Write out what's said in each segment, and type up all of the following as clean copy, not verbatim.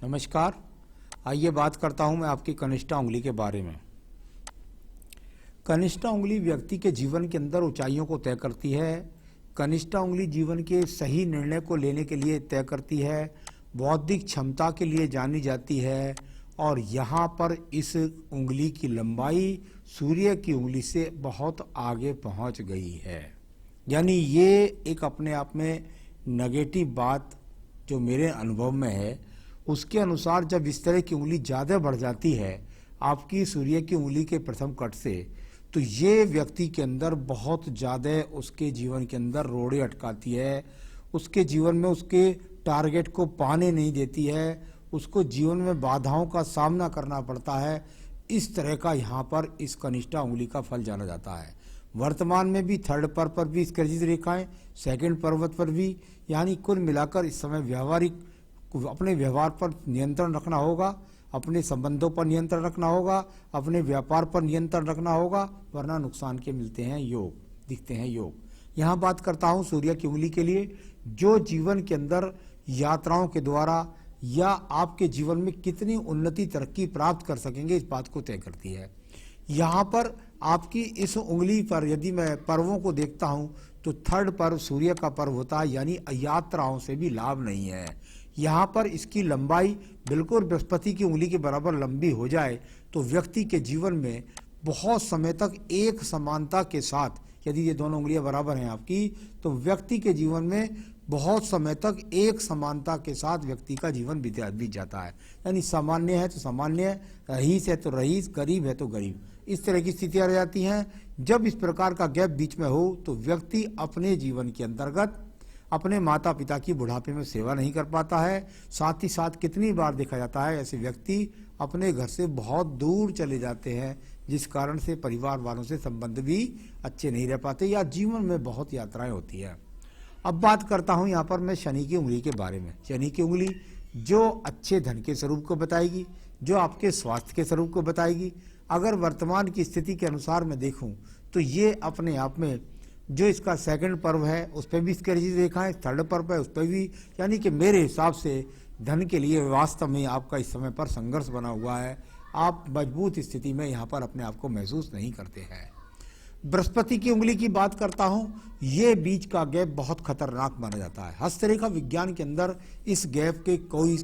नमस्कार। आइए बात करता हूं मैं आपकी कनिष्ठा उंगली के बारे में। कनिष्ठा उंगली व्यक्ति के जीवन के अंदर ऊंचाइयों को तय करती है। कनिष्ठा उंगली जीवन के सही निर्णय को लेने के लिए तय करती है, बौद्धिक क्षमता के लिए जानी जाती है और यहाँ पर इस उंगली की लंबाई सूर्य की उंगली से बहुत आगे पहुँच गई है। यानी ये एक अपने आप में नेगेटिव बात जो मेरे अनुभव में है, उसके अनुसार जब इस तरह की उंगली ज़्यादा बढ़ जाती है आपकी सूर्य की उंगली के प्रथम कट से, तो ये व्यक्ति के अंदर बहुत ज़्यादा उसके जीवन के अंदर रोड़े अटकाती है, उसके जीवन में उसके टारगेट को पाने नहीं देती है, उसको जीवन में बाधाओं का सामना करना पड़ता है। इस तरह का यहाँ पर इस कनिष्ठा उंगली का फल जाना जाता है। वर्तमान में भी थर्ड पर्व पर भी इसकी रजित रेखाएं, सेकंड पर्वत पर भी, यानी कुल मिलाकर इस समय व्यावहारिक अपने व्यवहार पर नियंत्रण रखना होगा, अपने संबंधों पर नियंत्रण रखना होगा, अपने व्यापार पर नियंत्रण रखना होगा, वरना नुकसान के मिलते हैं योग, दिखते हैं योग। यहाँ बात करता हूँ सूर्य की उंगली के लिए, जो जीवन के अंदर यात्राओं के द्वारा या आपके जीवन में कितनी उन्नति तरक्की प्राप्त कर सकेंगे इस बात को तय करती है। यहाँ पर आपकी इस उंगली पर यदि मैं पर्वों को देखता हूँ तो थर्ड पर्व सूर्य का पर्व होता है, यानी यात्राओं से भी लाभ नहीं है। यहाँ पर इसकी लंबाई बिल्कुल बृहस्पति की उंगली के बराबर लंबी हो जाए तो व्यक्ति के जीवन में बहुत समय तक एक समानता के साथ, यदि ये दोनों उंगलियां बराबर हैं आपकी, तो व्यक्ति के जीवन में बहुत समय तक एक समानता के साथ व्यक्ति का जीवन बीत जाता है। यानी सामान्य है तो सामान्य, रईस है तो रईस, गरीब है तो गरीब, इस तरह की स्थितियां रह जाती हैं। जब इस प्रकार का गैप बीच में हो तो व्यक्ति अपने जीवन के अंतर्गत अपने माता पिता की बुढ़ापे में सेवा नहीं कर पाता है। साथ ही साथ कितनी बार देखा जाता है ऐसे व्यक्ति अपने घर से बहुत दूर चले जाते हैं, जिस कारण से परिवार वालों से संबंध भी अच्छे नहीं रह पाते या जीवन में बहुत यात्राएं होती है। अब बात करता हूं यहाँ पर मैं शनि की उंगली के बारे में। शनि की उंगली जो अच्छे धन के स्वरूप को बताएगी, जो आपके स्वास्थ्य के स्वरूप को बताएगी। अगर वर्तमान की स्थिति के अनुसार मैं देखूं तो ये अपने आप में जो इसका सेकंड पर्व है उस पर भी इसकी रजित रेखा है, थर्ड पर्व है उस पर भी, यानी कि मेरे हिसाब से धन के लिए वास्तव में आपका इस समय पर संघर्ष बना हुआ है। आप मजबूत स्थिति में यहाँ पर अपने आप को महसूस नहीं करते हैं। बृहस्पति की उंगली की बात करता हूँ, ये बीच का गैप बहुत खतरनाक माना जाता है। हस्तरेखा विज्ञान के अंदर इस गैप के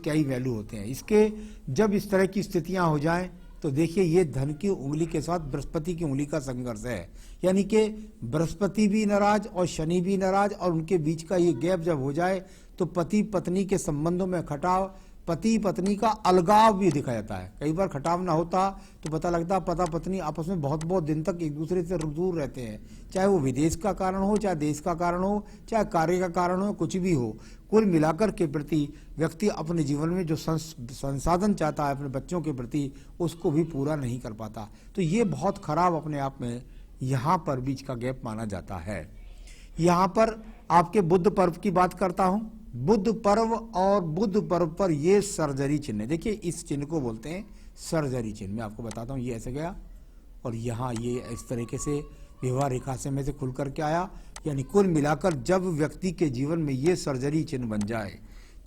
कई वैल्यू होते हैं। इसके जब इस तरह की स्थितियाँ हो जाएं तो देखिए ये धन की उंगली के साथ बृहस्पति की उंगली का संघर्ष है, यानी कि बृहस्पति भी नाराज और शनि भी नाराज, और उनके बीच का ये गैप जब हो जाए तो पति पत्नी के संबंधों में खटाव, पति पत्नी का अलगाव भी दिखा जाता है। कई बार खटाव ना होता तो पता लगता पता पत्नी आपस में बहुत बहुत दिन तक एक दूसरे से दूर रहते हैं, चाहे वो विदेश का कारण हो, चाहे देश का कारण हो, चाहे कार्य का कारण हो, कुछ भी हो। कुल मिलाकर के प्रति व्यक्ति अपने जीवन में जो संसाधन चाहता है अपने बच्चों के प्रति, उसको भी पूरा नहीं कर पाता। तो ये बहुत खराब अपने आप में यहाँ पर बीच का गैप माना जाता है। यहाँ पर आपके बुध पर्व की बात करता हूँ। बुध पर्व और बुध पर्व पर ये सर्जरी चिन्ह, देखिए इस चिन्ह को बोलते हैं सर्जरी चिन्ह। मैं आपको बताता हूँ, ये ऐसे गया और यहाँ ये इस तरीके से विवाह रेखा से में से खुल करके आया। यानी कुल मिलाकर जब व्यक्ति के जीवन में ये सर्जरी चिन्ह बन जाए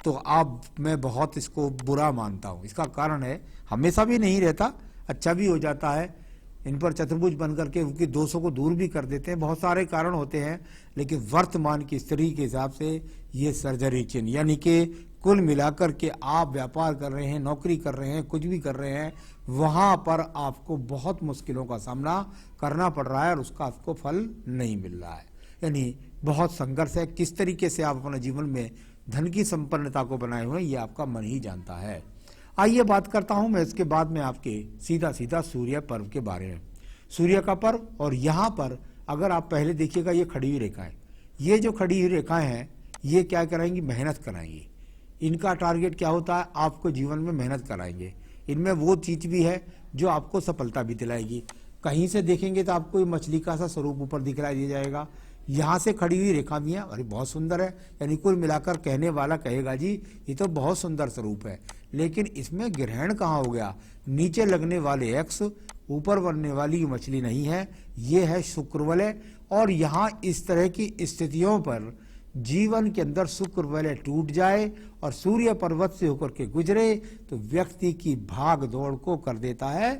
तो आप, मैं बहुत इसको बुरा मानता हूँ। इसका कारण है, हमेशा भी नहीं रहता, अच्छा भी हो जाता है। इन पर चतुर्भुज बन करके उनके दोषों को दूर भी कर देते हैं, बहुत सारे कारण होते हैं, लेकिन वर्तमान की स्थिति के हिसाब से ये सर्जरी चिन्ह, यानी कि कुल मिलाकर के आप व्यापार कर रहे हैं, नौकरी कर रहे हैं, कुछ भी कर रहे हैं, वहाँ पर आपको बहुत मुश्किलों का सामना करना पड़ रहा है और उसका आपको फल नहीं मिल रहा है। यानी बहुत संघर्ष है। किस तरीके से आप अपने जीवन में धन की संपन्नता को बनाए हुए हैं ये आपका मन ही जानता है। आइए बात करता हूं मैं इसके बाद में आपके सीधा सीधा सूर्य पर्व के बारे में। सूर्य का पर्व, और यहाँ पर अगर आप पहले देखिएगा ये खड़ी हुई रेखाएं, ये जो खड़ी हुई रेखाएं हैं ये क्या कराएंगी, मेहनत कराएंगी। इनका टारगेट क्या होता है, आपको जीवन में मेहनत कराएंगे। इनमें वो चीज भी है जो आपको सफलता भी दिलाएगी। कहीं से देखेंगे तो आपको मछली का सा स्वरूप ऊपर दिखलाई दे जाएगा। यहाँ से खड़ी हुई रेखा भी है, अरे बहुत सुंदर है। यानी कुल मिलाकर कहने वाला कहेगा जी ये तो बहुत सुंदर स्वरूप है, लेकिन इसमें ग्रहण कहाँ हो गया। नीचे लगने वाले एक्स, ऊपर बनने वाली मछली नहीं है, ये है शुक्रवलय। और यहाँ इस तरह की स्थितियों पर जीवन के अंदर शुक्र वलय टूट जाए और सूर्य पर्वत से होकर के गुजरे तो व्यक्ति की भाग दौड़ को कर देता है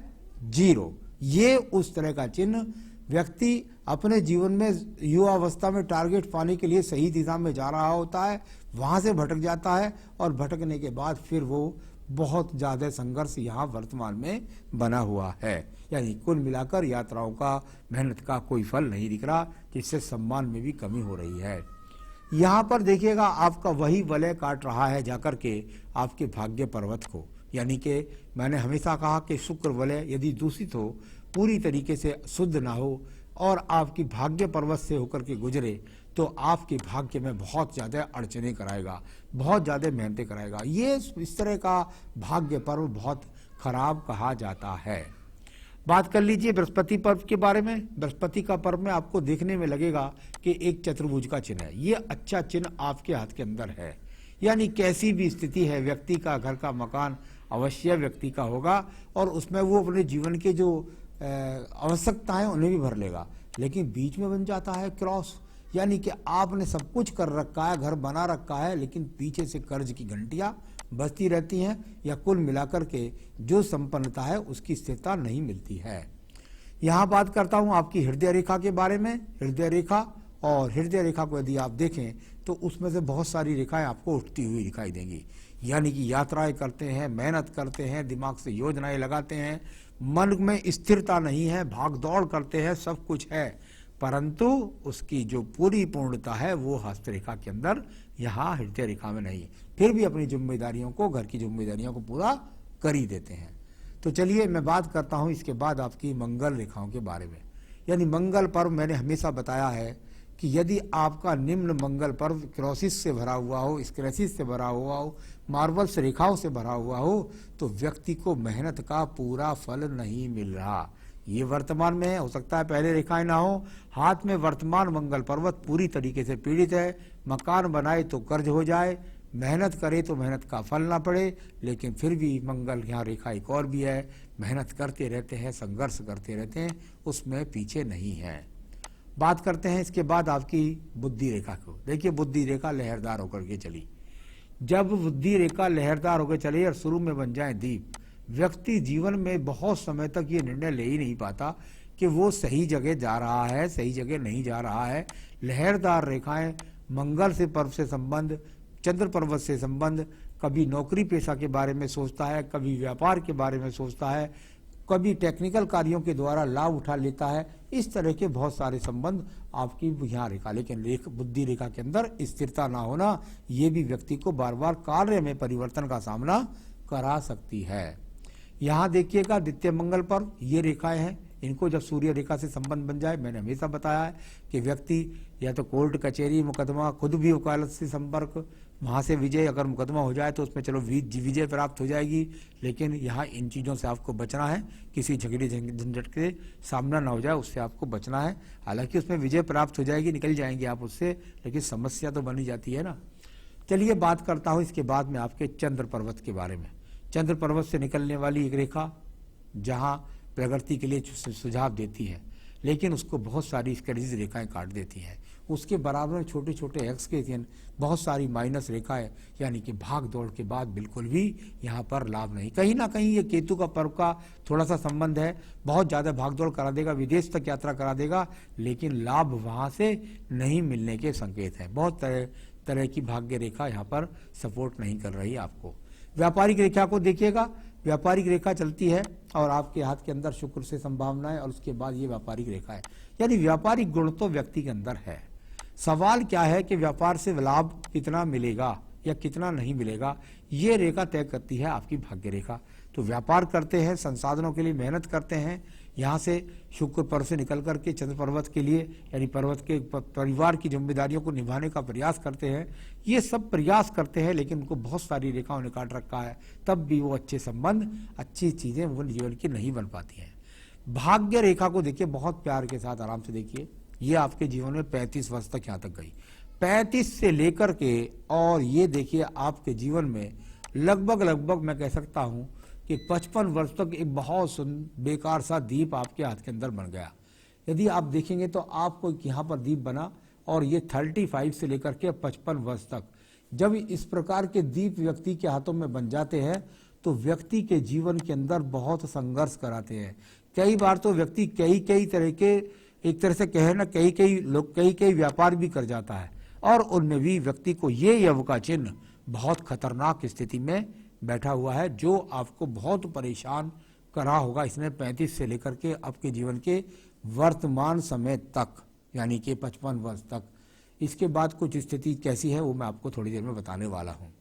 जीरो। ये उस तरह का चिन्ह व्यक्ति अपने जीवन में युवावस्था में टारगेट पाने के लिए सही दिशा में जा रहा होता है, वहां से भटक जाता है और भटकने के बाद फिर वो बहुत ज्यादा संघर्ष यहाँ वर्तमान में बना हुआ है। यानी कुल मिलाकर यात्राओं का, मेहनत का कोई फल नहीं दिख रहा, जिससे सम्मान में भी कमी हो रही है। यहाँ पर देखिएगा आपका वही वलय काट रहा है जाकर के आपके भाग्य पर्वत को। यानी कि मैंने हमेशा कहा कि शुक्र वलय यदि दूषित हो, पूरी तरीके से शुद्ध ना हो और आपकी भाग्य पर्वत से होकर के गुजरे तो आपके भाग्य में बहुत ज़्यादा अड़चने कराएगा, बहुत ज़्यादा मेहनतें कराएगा। ये इस तरह का भाग्य पर्व बहुत खराब कहा जाता है। बात कर लीजिए बृहस्पति पर्व के बारे में। बृहस्पति का पर्व में आपको देखने में लगेगा कि एक चतुर्भुज का चिन्ह है। ये अच्छा चिन्ह आपके हाथ के अंदर है। यानी कैसी भी स्थिति है, व्यक्ति का घर का मकान अवश्य व्यक्ति का होगा और उसमें वो अपने जीवन के जो आवश्यकताएं उन्हें भी भर लेगा। लेकिन बीच में बन जाता है क्रॉस, यानी कि आपने सब कुछ कर रखा है, घर बना रखा है, लेकिन पीछे से कर्ज की घंटियां बजती रहती हैं या कुल मिलाकर के जो संपन्नता है उसकी स्थिरता नहीं मिलती है। यहाँ बात करता हूँ आपकी हृदय रेखा के बारे में। हृदय रेखा और हृदय रेखा को यदि आप देखें तो उसमें से बहुत सारी रेखाएं आपको उठती हुई दिखाई देंगी। यानी कि यात्राएं करते हैं, मेहनत करते हैं, दिमाग से योजनाएं लगाते हैं, मन में स्थिरता नहीं है, भाग दौड़ करते हैं, सब कुछ है, परंतु उसकी जो पूरी पूर्णता है वो हस्तरेखा के अंदर, यहाँ हृदय रेखा में नहीं। फिर भी अपनी जिम्मेदारियों को, घर की जिम्मेदारियों को पूरा कर ही देते हैं। तो चलिए मैं बात करता हूँ इसके बाद आपकी मंगल रेखाओं के बारे में। यानी मंगल पर्व मैंने हमेशा बताया है कि यदि आपका निम्न मंगल पर्व क्रोसिस से भरा हुआ हो, स्क्रेसिस से भरा हुआ हो, मार्बल्स रेखाओं से भरा हुआ हो, तो व्यक्ति को मेहनत का पूरा फल नहीं मिल रहा। ये वर्तमान में है, हो सकता है पहले रेखाएं ना हो, हाथ में वर्तमान मंगल पर्वत पूरी तरीके से पीड़ित है। मकान बनाए तो कर्ज हो जाए, मेहनत करे तो मेहनत का फल ना पड़े, लेकिन फिर भी मंगल यहाँ रेखा एक और भी है, मेहनत करते रहते हैं, संघर्ष करते रहते हैं, उसमें पीछे नहीं है। बात करते हैं इसके बाद आपकी बुद्धि रेखा को। देखिए बुद्धि रेखा लहरदार होकर के चली। जब बुद्धि रेखा लहरदार होकर चले और शुरू में बन जाए दीप, व्यक्ति जीवन में बहुत समय तक ये निर्णय ले ही नहीं पाता कि वो सही जगह जा रहा है, सही जगह नहीं जा रहा है। लहरदार रेखाएं, मंगल से पर्व से संबंध, चंद्र पर्वत से संबंध, कभी नौकरी पेशा के बारे में सोचता है, कभी व्यापार के बारे में सोचता है, कभी टेक्निकल कार्यों के द्वारा लाभ उठा लेता है। इस तरह के बहुत सारे संबंध आपकी यहाँ रेखा, लेकिन बुद्धि रेखा के अंदर स्थिरता ना होना, ये भी व्यक्ति को बार बार कार्य में परिवर्तन का सामना करा सकती है। यहाँ देखिएगा द्वितीय मंगल पर्व, ये रेखाएं हैं, इनको जब सूर्य रेखा से संबंध बन जाए, मैंने हमेशा बताया है कि व्यक्ति या तो कोर्ट कचहरी मुकदमा, खुद भी वकालत से संपर्क, वहाँ से विजय, अगर मुकदमा हो जाए तो उसमें चलो विजय प्राप्त हो जाएगी, लेकिन यहाँ इन चीज़ों से आपको बचना है, किसी झगड़े झंझट के सामना ना हो जाए, उससे आपको बचना है। हालांकि उसमें विजय प्राप्त हो जाएगी, निकल जाएंगे आप उससे, लेकिन समस्या तो बनी जाती है ना। चलिए बात करता हूँ इसके बाद में आपके चंद्र पर्वत के बारे में। चंद्र पर्वत से निकलने वाली एक रेखा जहाँ प्रगति के लिए सुझाव देती है, लेकिन उसको बहुत सारी स्क्रेचिज रेखाएं काट देती हैं। उसके बराबर छोटे छोटे एक्स के बहुत सारी माइनस रेखाएं, यानी कि भाग दौड़ के बाद बिल्कुल भी यहाँ पर लाभ नहीं। कहीं ना कहीं ये केतु का पर्व का थोड़ा सा संबंध है, बहुत ज़्यादा भाग दौड़ करा देगा, विदेश तक यात्रा करा देगा, लेकिन लाभ वहाँ से नहीं मिलने के संकेत हैं। बहुत तरह की भाग्य रेखा यहाँ पर सपोर्ट नहीं कर रही आपको। व्यापारिक रेखा को देखिएगा, व्यापारिक रेखा चलती है और आपके हाथ के अंदर शुक्र से संभावना है और उसके बाद ये व्यापारिक रेखा है, यानी व्यापारिक गुण तो व्यक्ति के अंदर है। सवाल क्या है कि व्यापार से लाभ कितना मिलेगा या कितना नहीं मिलेगा, ये रेखा तय करती है आपकी भाग्य रेखा। तो व्यापार करते हैं, संसाधनों के लिए मेहनत करते हैं, यहाँ से शुक्र पर्व से निकल करके चंद्र पर्वत के लिए, यानी पर्वत के परिवार की जिम्मेदारियों को निभाने का प्रयास करते हैं। ये सब प्रयास करते हैं, लेकिन उनको बहुत सारी रेखाओं ने काट रखा है, तब भी वो अच्छे संबंध, अच्छी चीज़ें वो जीवन की नहीं बन पाती हैं। भाग्य रेखा को देखिए, बहुत प्यार के साथ आराम से देखिए, ये आपके जीवन में 35 वर्ष तक यहाँ तक गई, 35 से लेकर के, और ये देखिए आपके जीवन में लगभग मैं कह सकता हूँ कि 55 वर्ष तक एक बहुत बेकार सा दीप आपके हाथ के अंदर बन गया। यदि आप देखेंगे तो आपको यहाँ पर दीप बना और ये 35 से लेकर के 55 वर्ष तक जब इस प्रकार के दीप व्यक्ति के हाथों में बन जाते हैं तो व्यक्ति के जीवन के अंदर बहुत संघर्ष कराते हैं। कई बार तो व्यक्ति कई तरह के, एक तरह से कहे ना, कई लोग कई व्यापार भी कर जाता है और उनमें भी व्यक्ति को ये यव का चिन्ह बहुत खतरनाक स्थिति में बैठा हुआ है जो आपको बहुत परेशान करा होगा इसने 35 से लेकर के आपके जीवन के वर्तमान समय तक, यानी कि 55 वर्ष तक। इसके बाद कुछ स्थिति कैसी है वो मैं आपको थोड़ी देर में बताने वाला हूँ।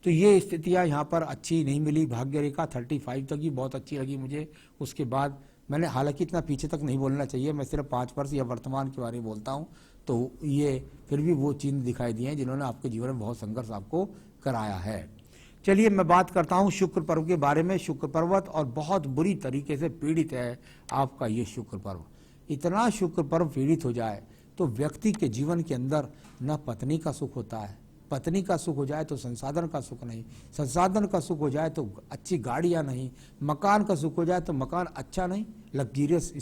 तो ये स्थितियाँ यहाँ पर अच्छी नहीं मिली। भाग्य रेखा 35 तक ही बहुत अच्छी लगी मुझे। उसके बाद मैंने, हालांकि इतना पीछे तक नहीं बोलना चाहिए, मैं सिर्फ 5 वर्ष या वर्तमान के बारे में बोलता हूँ, तो ये फिर भी वो चिन्ह दिखाई दिए हैं जिन्होंने आपके जीवन में बहुत संघर्ष आपको कराया है। चलिए मैं बात करता हूँ शुक्र पर्व के बारे में। शुक्र पर्वत और बहुत बुरी तरीके से पीड़ित है आपका ये शुक्र पर्व। इतना शुक्र पर्व पीड़ित हो जाए तो व्यक्ति के जीवन के अंदर न पत्नी का सुख होता है, पत्नी का सुख हो जाए तो संसाधन का सुख नहीं, संसाधन का सुख हो जाए तो अच्छी गाड़ियां नहीं, मकान का सुख हो जाए तो मकान अच्छा नहीं, लग्जरियस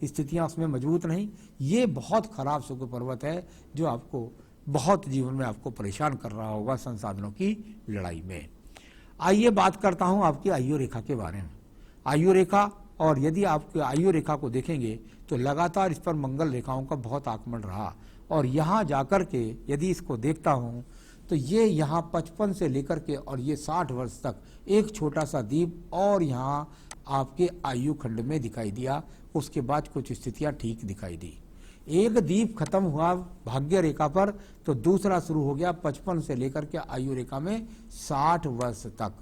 स्थितियां उसमें मजबूत नहीं। ये बहुत खराब शुक्र पर्वत है जो आपको बहुत जीवन में आपको परेशान कर रहा होगा संसाधनों की लड़ाई में। आइए बात करता हूं आपकी आयु रेखा के बारे में। आयु रेखा, और यदि आप आयु रेखा को देखेंगे तो लगातार इस पर मंगल रेखाओं का बहुत आगमन रहा और यहाँ जाकर के यदि इसको देखता हूँ तो ये यहाँ 55 से लेकर के और ये 60 वर्ष तक एक छोटा सा दीप और यहाँ आपके आयु खंड में दिखाई दिया। उसके बाद कुछ स्थितियाँ ठीक दिखाई दी। एक दीप खत्म हुआ भाग्य रेखा पर तो दूसरा शुरू हो गया 55 से लेकर के आयु रेखा में 60 वर्ष तक।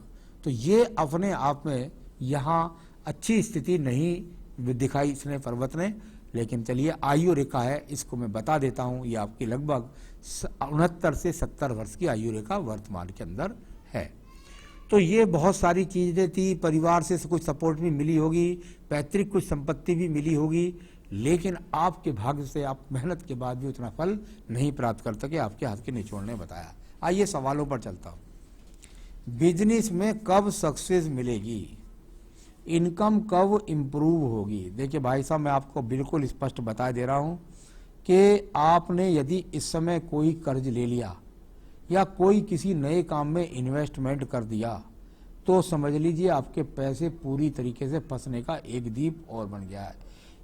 तो ये अपने आप में यहाँ अच्छी स्थिति नहीं दिखाई इसने पर्वत ने। लेकिन चलिए आयु रेखा है, इसको मैं बता देता हूँ। ये आपकी लगभग 69 से 70 वर्ष की आयु रेखा वर्तमान के अंदर है। तो ये बहुत सारी चीज़ें थी, परिवार से कुछ सपोर्ट भी मिली होगी, पैतृक कुछ संपत्ति भी मिली होगी, लेकिन आपके भाग्य से आप मेहनत के बाद भी उतना फल नहीं प्राप्त कर सके, आपके हाथ के निचोड़ ने बताया। आइए सवालों पर चलता हूँ। बिजनेस में कब सक्सेस मिलेगी, इनकम कब इम्प्रूव होगी। देखिए भाई साहब, मैं आपको बिल्कुल स्पष्ट बता दे रहा हूँ कि आपने यदि इस समय कोई कर्ज ले लिया या कोई किसी नए काम में इन्वेस्टमेंट कर दिया तो समझ लीजिए आपके पैसे पूरी तरीके से फंसने का एक दीप और बन गया है।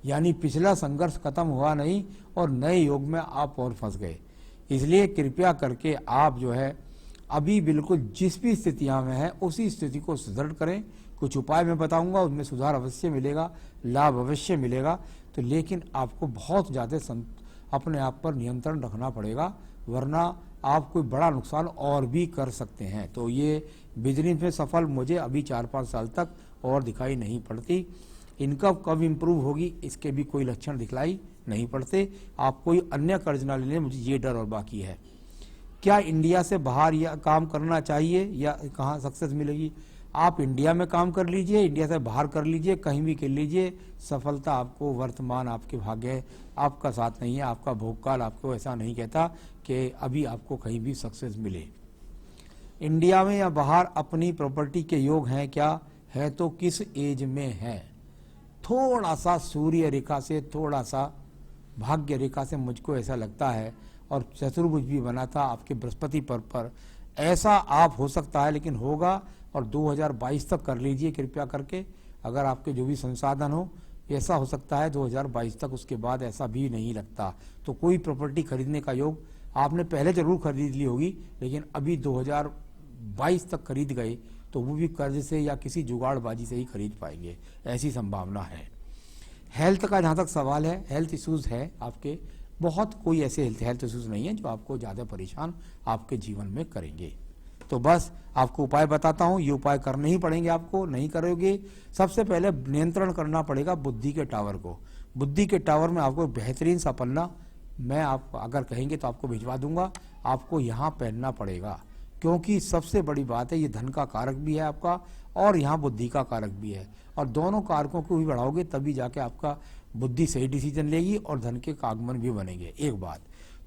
यानी पिछला संघर्ष खत्म हुआ नहीं और नए योग में आप और फंस गए। इसलिए कृपया करके आप जो है अभी बिल्कुल जिस भी स्थितियां में है उसी स्थिति को सुदृढ़ करें। कुछ उपाय मैं बताऊंगा, उसमें सुधार अवश्य मिलेगा, लाभ अवश्य मिलेगा। तो लेकिन आपको बहुत ज़्यादा अपने आप पर नियंत्रण रखना पड़ेगा, वरना आप कोई बड़ा नुकसान और भी कर सकते हैं। तो ये बिजनेस में सफल मुझे अभी 4-5 साल तक और दिखाई नहीं पड़ती। इनकम कब इम्प्रूव होगी इसके भी कोई लक्षण दिखलाई नहीं पड़ते। आप कोई अन्य कर्ज ना लेने, मुझे ये डर और बाकी है। क्या इंडिया से बाहर या काम करना चाहिए या कहाँ सक्सेस मिलेगी? आप इंडिया में काम कर लीजिए, इंडिया से बाहर कर लीजिए, कहीं भी कर लीजिए, सफलता आपको वर्तमान आपके भाग्य आपका साथ नहीं है। आपका भोगकाल आपको ऐसा नहीं कहता कि अभी आपको कहीं भी सक्सेस मिले। इंडिया में या बाहर अपनी प्रॉपर्टी के योग हैं क्या? है तो किस एज में है? थोड़ा सा सूर्य रेखा से, थोड़ा सा भाग्य रेखा से मुझको ऐसा लगता है, और चतुर्भुज भी बना था आपके बृहस्पति पर ऐसा आप हो सकता है, लेकिन होगा। और 2022 तक कर लीजिए कृपया करके, अगर आपके जो भी संसाधन हो ऐसा हो सकता है 2022 तक। उसके बाद ऐसा भी नहीं लगता। तो कोई प्रॉपर्टी खरीदने का योग आपने पहले जरूर खरीद ली होगी, लेकिन अभी 2022 तक खरीद गए तो वो भी कर्ज से या किसी जुगाड़बाजी से ही खरीद पाएंगे, ऐसी संभावना है। हेल्थ का जहाँ तक सवाल है, हेल्थ इश्यूज है आपके, बहुत कोई ऐसे हेल्थ इश्यूज नहीं है जो आपको ज़्यादा परेशान आपके जीवन में करेंगे। तो बस आपको उपाय बताता हूँ, ये उपाय करने ही पड़ेंगे आपको। नहीं करोगे, सबसे पहले नियंत्रण करना पड़ेगा बुद्धि के टावर को। बुद्धि के टावर में आपको बेहतरीन सा पन्ना, मैं आप अगर कहेंगे तो आपको भिजवा दूंगा, आपको यहाँ पहनना पड़ेगा, क्योंकि सबसे बड़ी बात है ये धन का कारक भी है आपका और यहाँ बुद्धि का कारक भी है, और दोनों कारकों को भी बढ़ाओगे तभी जाके आपका बुद्धि सही डिसीजन लेगी और धन के आगमन भी बनेंगे। एक बात।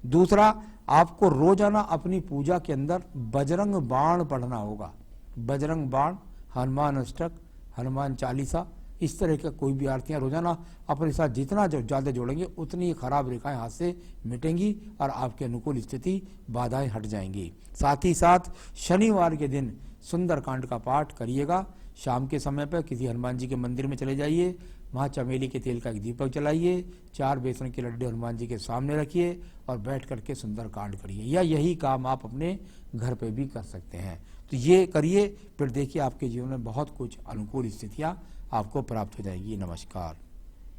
दूसरा, आपको रोजाना अपनी पूजा के अंदर बजरंग बाण पढ़ना होगा। बजरंग बाण, हनुमान अष्टक, हनुमान चालीसा, इस तरह का कोई भी आरतियाँ रोजाना अपने साथ जितना ज़्यादा जोड़ेंगे उतनी खराब रेखाएं हाथ से मिटेंगी और आपके अनुकूल स्थिति बाधाएं हट जाएंगी। साथ ही साथ शनिवार के दिन सुंदरकांड का पाठ करिएगा। शाम के समय पर किसी हनुमान जी के मंदिर में चले जाइए, वहाँ चमेली के तेल का एक दीपक जलाइए, 4 बेसन के लड्डू हनुमान जी के सामने रखिए और बैठ करके सुंदरकांड करिए, या यही काम आप अपने घर पे भी कर सकते हैं। तो ये करिए, फिर देखिए आपके जीवन में बहुत कुछ अनुकूल स्थितियाँ आपको प्राप्त हो जाएगी। नमस्कार।